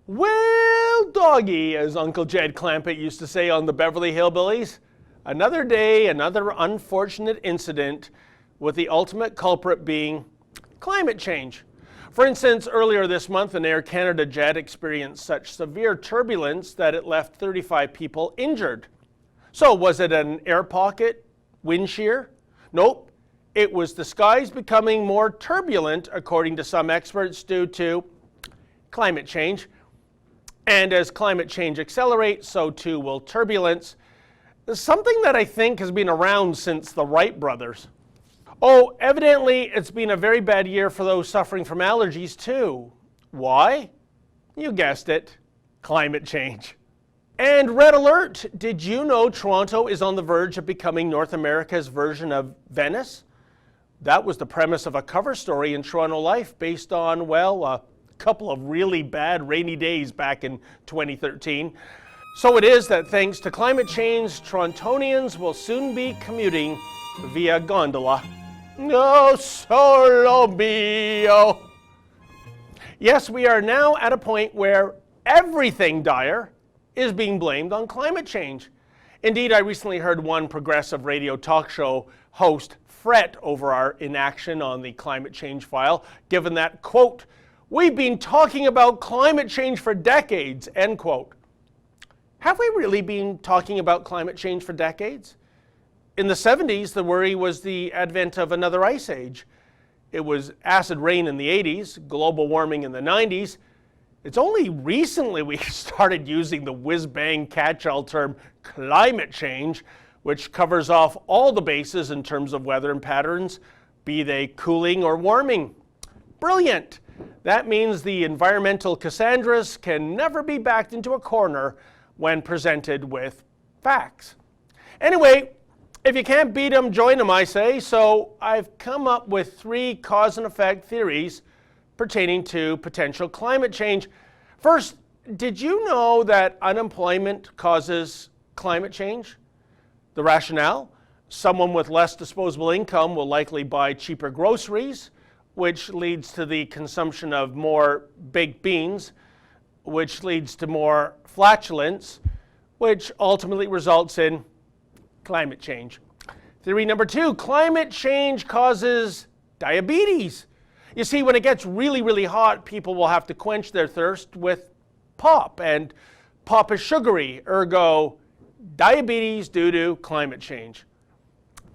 Well, doggy, as Uncle Jed Clampett used to say on the Beverly Hillbillies. Another day, another unfortunate incident, with the ultimate culprit being climate change. For instance, earlier this month, an Air Canada jet experienced such severe turbulence that it left 35 people injured. So was it an air pocket, wind shear? Nope. It was the skies becoming more turbulent, according to some experts, due to climate change. And as climate change accelerates, so too will turbulence. Something that I think has been around since the Wright brothers. Oh, evidently it's been a very bad year for those suffering from allergies too. Why? You guessed it, climate change. And red alert, did you know Toronto is on the verge of becoming North America's version of Venice? That was the premise of a cover story in Toronto Life based on, well, a couple of really bad rainy days back in 2013. So it is that thanks to climate change, Torontonians will soon be commuting via gondola. No solo mio. Yes, we are now at a point where everything dire is being blamed on climate change. Indeed, I recently heard one progressive radio talk show host fret over our inaction on the climate change file, given that, quote, "We've been talking about climate change for decades," end quote. Have we really been talking about climate change for decades? In the 70s, the worry was the advent of another ice age. It was acid rain in the 80s, global warming in the 90s. It's only recently we started using the whiz-bang catch-all term climate change, which covers off all the bases in terms of weather and patterns, be they cooling or warming. Brilliant! That means the environmental Cassandras can never be backed into a corner when presented with facts. Anyway, if you can't beat them, join them, I say. So I've come up with 3 cause and effect theories pertaining to potential climate change. First, did you know that unemployment causes climate change? The rationale? Someone with less disposable income will likely buy cheaper groceries, which leads to the consumption of more baked beans, which leads to more flatulence, which ultimately results in climate change. Theory number 2, climate change causes diabetes. You see, when it gets really, really hot, people will have to quench their thirst with pop, and pop is sugary, ergo diabetes due to climate change.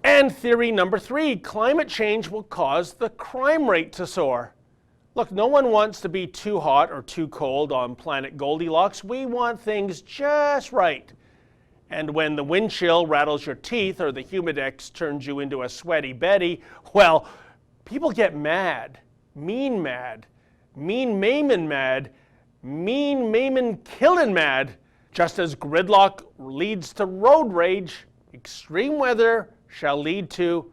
And theory number 3, climate change will cause the crime rate to soar. Look, no one wants to be too hot or too cold on planet Goldilocks. We want things just right. And when the wind chill rattles your teeth or the humidex turns you into a sweaty Betty, well, people get mad, mean Mayman mad, mean Mayman killing mad. Just as gridlock leads to road rage, extreme weather shall lead to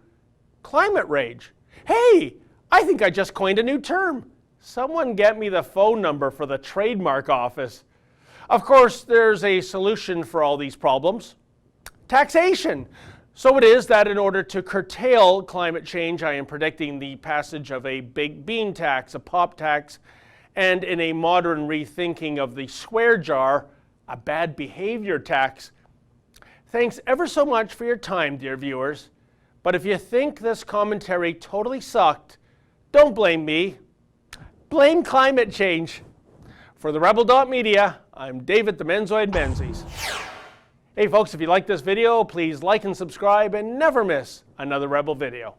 climate rage. Hey, I think I just coined a new term. Someone get me the phone number for the trademark office. Of course, there's a solution for all these problems. Taxation. So it is that in order to curtail climate change, I am predicting the passage of a big bean tax, a pop tax, and in a modern rethinking of the swear jar, a bad behavior tax. Thanks ever so much for your time, dear viewers. But if you think this commentary totally sucked, don't blame me. Blame climate change. For the Rebel.media, I'm David the Menzoid Menzies. Hey folks, if you like this video, please like and subscribe and never miss another Rebel video.